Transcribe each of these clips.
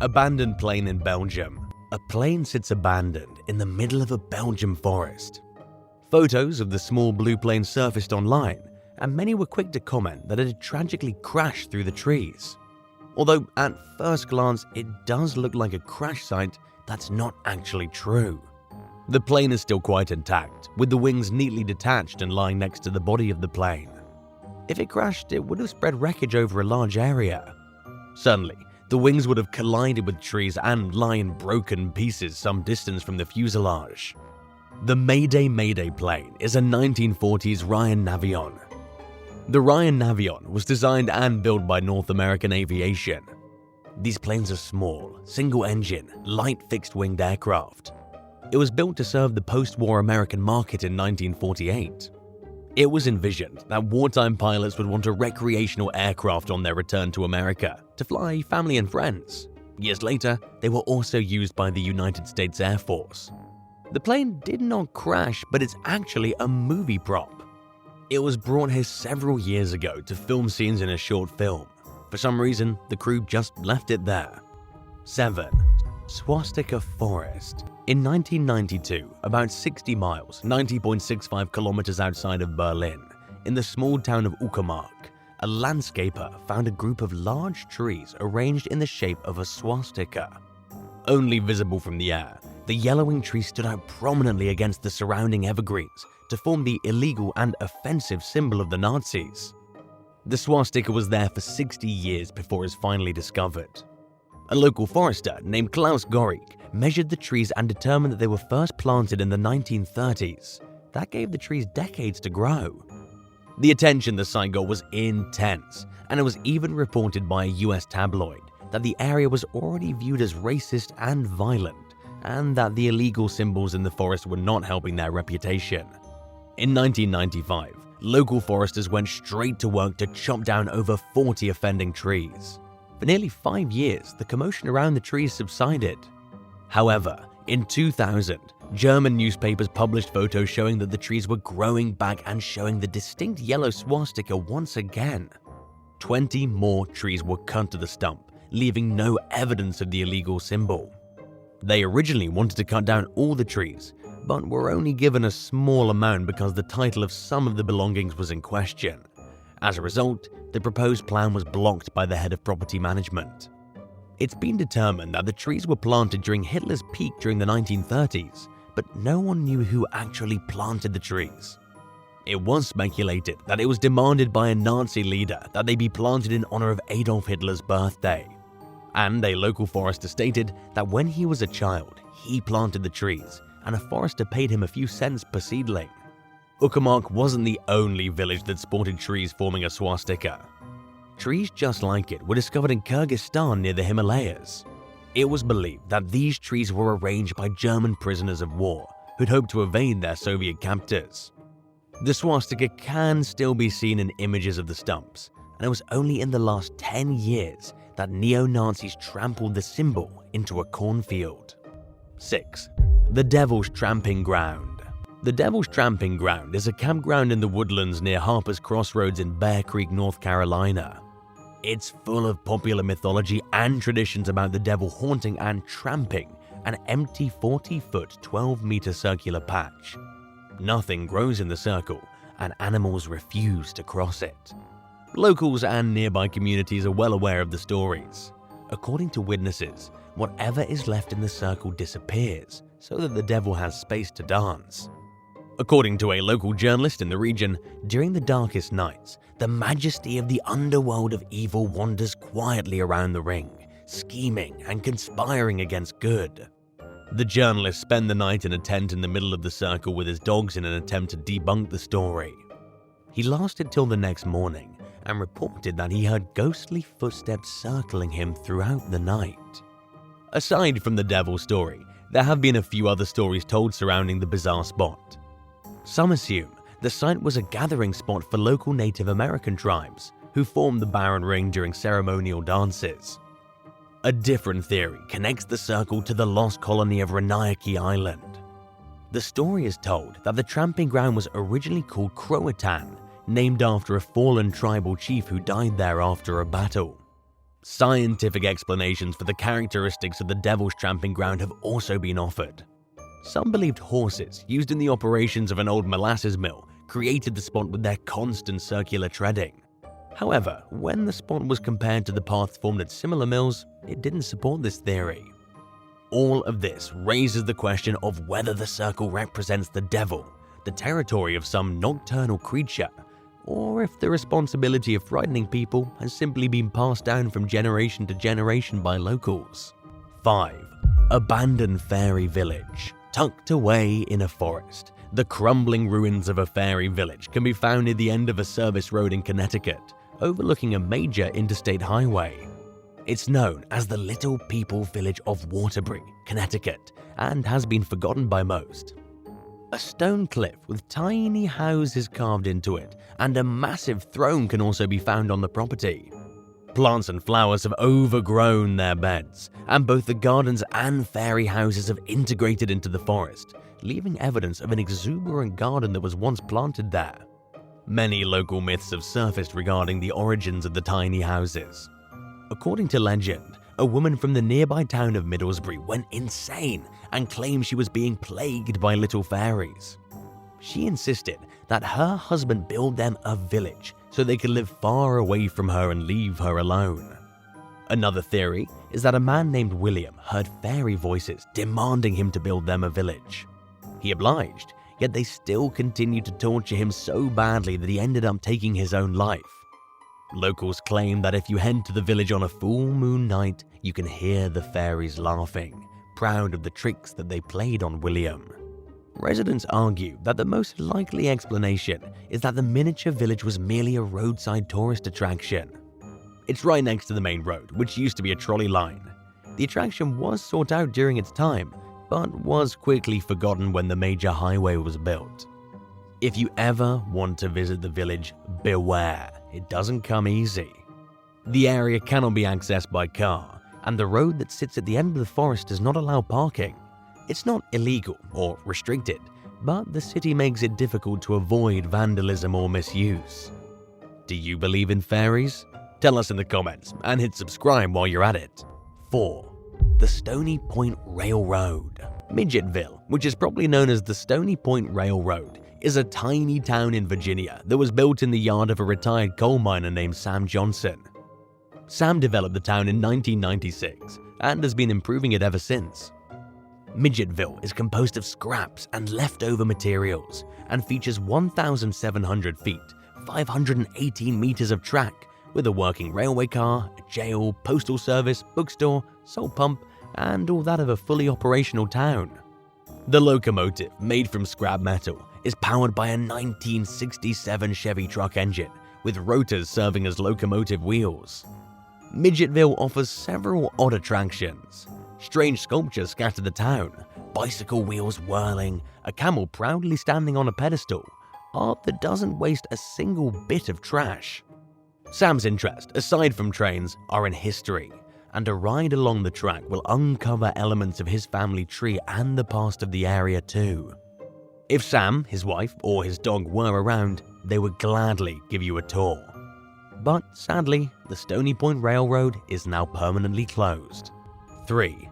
Abandoned plane in Belgium. A plane sits abandoned in the middle of a Belgian forest. Photos of the small blue plane surfaced online, and many were quick to comment that it had tragically crashed through the trees. Although at first glance it does look like a crash site, that's not actually true. The plane is still quite intact, with the wings neatly detached and lying next to the body of the plane. If it crashed, it would have spread wreckage over a large area. Certainly, the wings would have collided with trees and lie in broken pieces some distance from the fuselage. The Mayday plane is a 1940s Ryan Navion. The Ryan Navion was designed and built by North American Aviation. These planes are small, single-engine, light fixed-winged aircraft. It was built to serve the post-war American market in 1948. It was envisioned that wartime pilots would want a recreational aircraft on their return to America to fly family and friends. Years later, they were also used by the United States Air Force. The plane did not crash, but it's actually a movie prop. It was brought here several years ago to film scenes in a short film. For some reason, the crew just left it there. 7. Swastika Forest. In 1992, about 60 miles, 90.65 kilometers outside of Berlin, in the small town of Uckermark, a landscaper found a group of large trees arranged in the shape of a swastika. Only visible from the air, the yellowing tree stood out prominently against the surrounding evergreens to form the illegal and offensive symbol of the Nazis. The swastika was there for 60 years before it was finally discovered. A local forester named Klaus Gorik measured the trees and determined that they were first planted in the 1930s. That gave the trees decades to grow. The attention the site got was intense, and it was even reported by a US tabloid that the area was already viewed as racist and violent, and that the illegal symbols in the forest were not helping their reputation. In 1995, local foresters went straight to work to chop down over 40 offending trees. For nearly 5 years, the commotion around the trees subsided. However, in 2000, German newspapers published photos showing that the trees were growing back and showing the distinct yellow swastika once again. 20 more trees were cut to the stump, leaving no evidence of the illegal symbol. They originally wanted to cut down all the trees, but were only given a small amount because the title of some of the belongings was in question. As a result, the proposed plan was blocked by the head of property management. It's been determined that the trees were planted during Hitler's peak during the 1930s, but no one knew who actually planted the trees. It was speculated that it was demanded by a Nazi leader that they be planted in honor of Adolf Hitler's birthday. And a local forester stated that when he was a child, he planted the trees, and a forester paid him a few cents per seedling. Uckermark wasn't the only village that sported trees forming a swastika. Trees just like it were discovered in Kyrgyzstan near the Himalayas. It was believed that these trees were arranged by German prisoners of war who'd hoped to evade their Soviet captors. The swastika can still be seen in images of the stumps, and it was only in the last 10 years that neo-Nazis trampled the symbol into a cornfield. 6. The Devil's Tramping Ground. The Devil's Tramping Ground is a campground in the woodlands near Harpers Crossroads in Bear Creek, North Carolina. It's full of popular mythology and traditions about the devil haunting and tramping an empty 40-foot, 12-meter circular patch. Nothing grows in the circle, and animals refuse to cross it. Locals and nearby communities are well aware of the stories. According to witnesses, whatever is left in the circle disappears, so that the devil has space to dance. According to a local journalist in the region, during the darkest nights, the majesty of the underworld of evil wanders quietly around the ring, scheming and conspiring against good. The journalist spent the night in a tent in the middle of the circle with his dogs in an attempt to debunk the story. He lasted till the next morning and reported that he heard ghostly footsteps circling him throughout the night. Aside from the devil story, there have been a few other stories told surrounding the bizarre spot. Some assume the site was a gathering spot for local Native American tribes who formed the barren ring during ceremonial dances. A different theory connects the circle to the lost colony of Roanoke Island. The story is told that the tramping ground was originally called Croatan, named after a fallen tribal chief who died there after a battle. Scientific explanations for the characteristics of the Devil's Tramping Ground have also been offered. Some believed horses used in the operations of an old molasses mill created the spot with their constant circular treading. However, when the spot was compared to the paths formed at similar mills, it didn't support this theory. All of this raises the question of whether the circle represents the devil, the territory of some nocturnal creature, or if the responsibility of frightening people has simply been passed down from generation to generation by locals. 5. Abandoned fairy village. Tucked away in a forest, the crumbling ruins of a fairy village can be found near the end of a service road in Connecticut, overlooking a major interstate highway. It's known as the Little People Village of Waterbury, Connecticut, and has been forgotten by most. A stone cliff with tiny houses carved into it, and a massive throne can also be found on the property. Plants and flowers have overgrown their beds, and both the gardens and fairy houses have integrated into the forest, leaving evidence of an exuberant garden that was once planted there. Many local myths have surfaced regarding the origins of the tiny houses. According to legend, a woman from the nearby town of Middlesbury went insane and claimed she was being plagued by little fairies. She insisted that her husband build them a village so they could live far away from her and leave her alone. Another theory is that a man named William heard fairy voices demanding him to build them a village. He obliged, yet they still continued to torture him so badly that he ended up taking his own life. Locals claim that if you head to the village on a full moon night, you can hear the fairies laughing, proud of the tricks that they played on William. Residents argue that the most likely explanation is that the miniature village was merely a roadside tourist attraction. It's right next to the main road, which used to be a trolley line. The attraction was sought out during its time, but was quickly forgotten when the major highway was built. If you ever want to visit the village, beware, it doesn't come easy. The area cannot be accessed by car, and the road that sits at the end of the forest does not allow parking. It's not illegal or restricted, but the city makes it difficult to avoid vandalism or misuse. Do you believe in fairies? Tell us in the comments and hit subscribe while you're at it. 4. The Stony Point Railroad. Midgetville, which is probably known as the Stony Point Railroad, is a tiny town in Virginia that was built in the yard of a retired coal miner named Sam Johnson. Sam developed the town in 1996 and has been improving it ever since. Midgetville is composed of scraps and leftover materials and features 1,700 feet, 518 meters of track, with a working railway car, a jail, postal service, bookstore, salt pump, and all that of a fully operational town. The locomotive, made from scrap metal, is powered by a 1967 Chevy truck engine, with rotors serving as locomotive wheels. Midgetville offers several odd attractions. Strange sculptures scatter the town, bicycle wheels whirling, a camel proudly standing on a pedestal, art that doesn't waste a single bit of trash. Sam's interest, aside from trains, are in history, and a ride along the track will uncover elements of his family tree and the past of the area too. If Sam, his wife, or his dog were around, they would gladly give you a tour. But sadly, the Stony Point Railroad is now permanently closed. 3.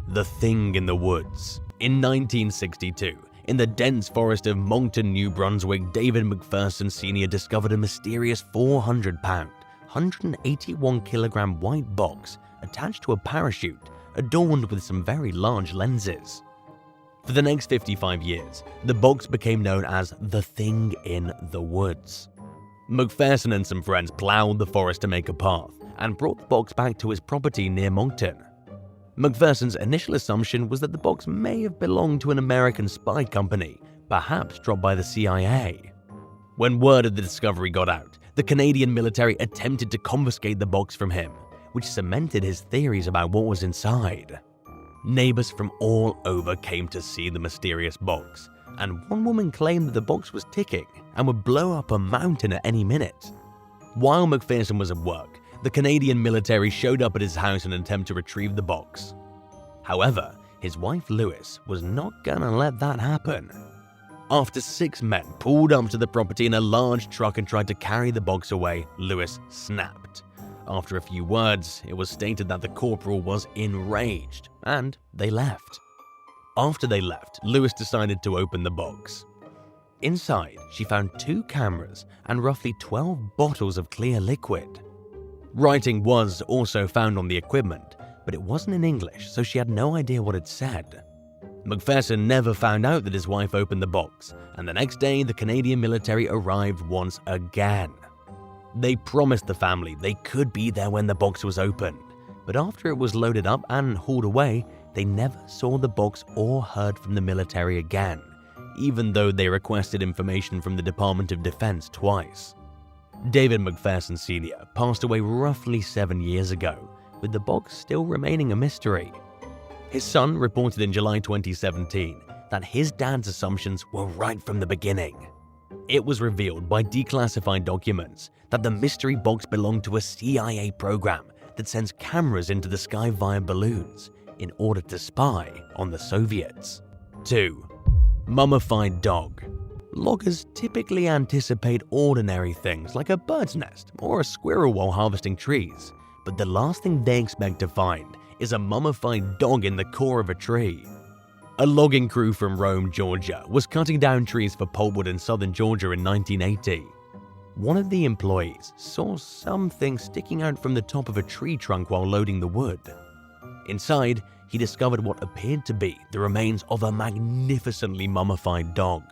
The Thing in the Woods. In 1962, in the dense forest of Moncton, New Brunswick, David McPherson Sr. discovered a mysterious 400-pound, 181-kilogram white box attached to a parachute adorned with some very large lenses. For the next 55 years, the box became known as the Thing in the Woods. McPherson and some friends plowed the forest to make a path and brought the box back to his property near Moncton. McPherson's initial assumption was that the box may have belonged to an American spy company, perhaps dropped by the CIA. When word of the discovery got out, the Canadian military attempted to confiscate the box from him, which cemented his theories about what was inside. Neighbors from all over came to see the mysterious box, and one woman claimed that the box was ticking and would blow up a mountain at any minute. While McPherson was at work, the Canadian military showed up at his house in an attempt to retrieve the box. However, his wife Louise was not gonna let that happen. After 6 men pulled up to the property in a large truck and tried to carry the box away, Louise snapped. After a few words, it was stated that the corporal was enraged, and they left. After they left, Lewis decided to open the box. Inside, she found 2 cameras and roughly 12 bottles of clear liquid. Writing was also found on the equipment, but it wasn't in English, so she had no idea what it said. McPherson never found out that his wife opened the box, and the next day the Canadian military arrived once again. They promised the family they could be there when the box was opened, but after it was loaded up and hauled away, they never saw the box or heard from the military again, even though they requested information from the Department of Defense twice. David McPherson Sr. passed away roughly 7 years ago, with the box still remaining a mystery. His son reported in July 2017 that his dad's assumptions were right from the beginning. It was revealed by declassified documents that the mystery box belonged to a CIA program that sends cameras into the sky via balloons in order to spy on the Soviets. 2. Mummified dog. Loggers typically anticipate ordinary things like a bird's nest or a squirrel while harvesting trees, but the last thing they expect to find is a mummified dog in the core of a tree. A logging crew from Rome, Georgia was cutting down trees for pulpwood in southern Georgia in 1980. One of the employees saw something sticking out from the top of a tree trunk while loading the wood. Inside, he discovered what appeared to be the remains of a magnificently mummified dog.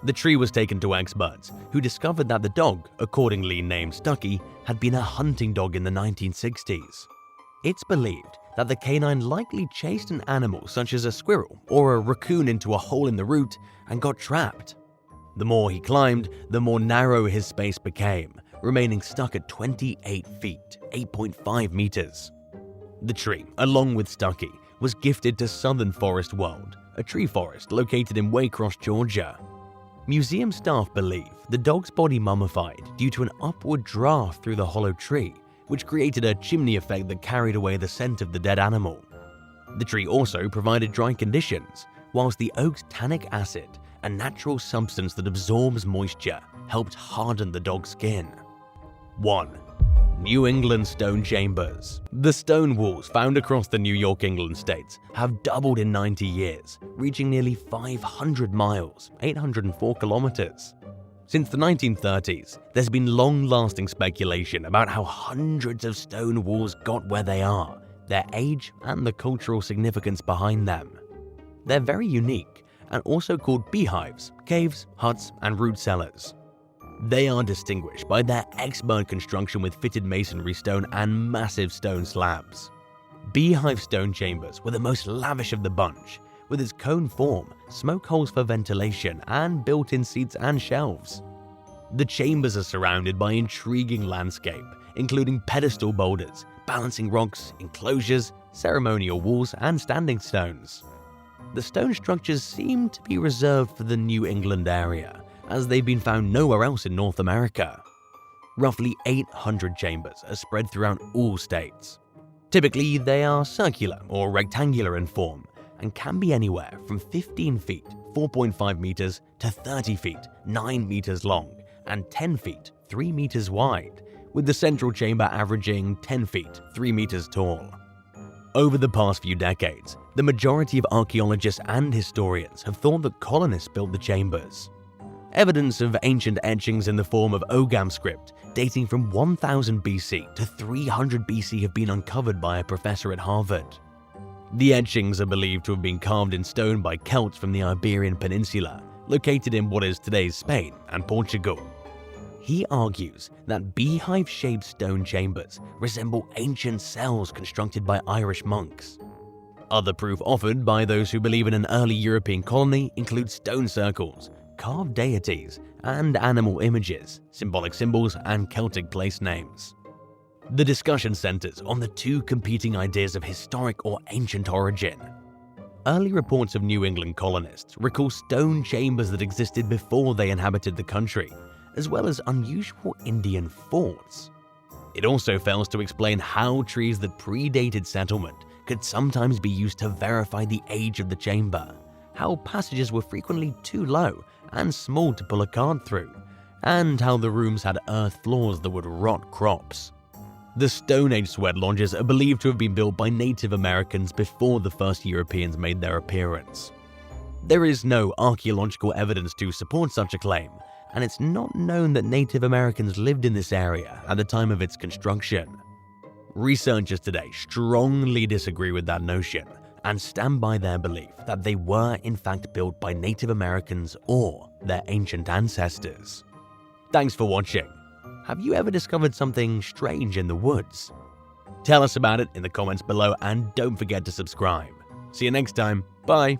The tree was taken to experts, who discovered that the dog, accordingly named Stucky, had been a hunting dog in the 1960s. It's believed that the canine likely chased an animal such as a squirrel or a raccoon into a hole in the root and got trapped. The more he climbed, the more narrow his space became, remaining stuck at 28 feet, 8.5 meters. The tree, along with Stucky, was gifted to Southern Forest World, a tree forest located in Waycross, Georgia. Museum staff believe the dog's body mummified due to an upward draft through the hollow tree, which created a chimney effect that carried away the scent of the dead animal. The tree also provided dry conditions, whilst the oak's tannic acid, a natural substance that absorbs moisture, helped harden the dog's skin. 1. New England stone chambers. The stone walls found across the New York, England states have doubled in 90 years, reaching nearly 500 miles, 804 kilometers. Since the 1930s, there's been long-lasting speculation about how hundreds of stone walls got where they are, their age, and the cultural significance behind them. They're very unique and also called beehives, caves, huts, and root cellars. They are distinguished by their expert construction with fitted masonry stone and massive stone slabs. Beehive stone chambers were the most lavish of the bunch, with its cone form, smoke holes for ventilation, and built-in seats and shelves. The chambers are surrounded by intriguing landscape, including pedestal boulders, balancing rocks, enclosures, ceremonial walls, and standing stones. The stone structures seem to be reserved for the New England area, as they've been found nowhere else in North America. Roughly 800 chambers are spread throughout all states. Typically, they are circular or rectangular in form and can be anywhere from 15 feet, 4.5 meters, to 30 feet, 9 meters long, and 10 feet, 3 meters wide, with the central chamber averaging 10 feet, 3 meters tall. Over the past few decades, the majority of archaeologists and historians have thought that colonists built the chambers. Evidence of ancient etchings in the form of Ogham script dating from 1000 BC to 300 BC have been uncovered by a professor at Harvard. The etchings are believed to have been carved in stone by Celts from the Iberian Peninsula, located in what is today's Spain and Portugal. He argues that beehive-shaped stone chambers resemble ancient cells constructed by Irish monks. Other proof offered by those who believe in an early European colony include stone circles, carved deities, and animal images, symbolic symbols, and Celtic place names. The discussion centers on the two competing ideas of historic or ancient origin. Early reports of New England colonists recall stone chambers that existed before they inhabited the country, as well as unusual Indian forts. It also fails to explain how trees that predated settlement could sometimes be used to verify the age of the chamber, how passages were frequently too low and small to pull a cart through, and how the rooms had earth floors that would rot crops. The Stone Age sled launchers are believed to have been built by Native Americans before the first Europeans made their appearance. There is no archaeological evidence to support such a claim, and it's not known that Native Americans lived in this area at the time of its construction. Researchers today strongly disagree with that notion and stand by their belief that they were in fact built by Native Americans or their ancient ancestors. Thanks for watching. Have you ever discovered something strange in the woods? Tell us about it in the comments below and don't forget to subscribe. See you next time. Bye.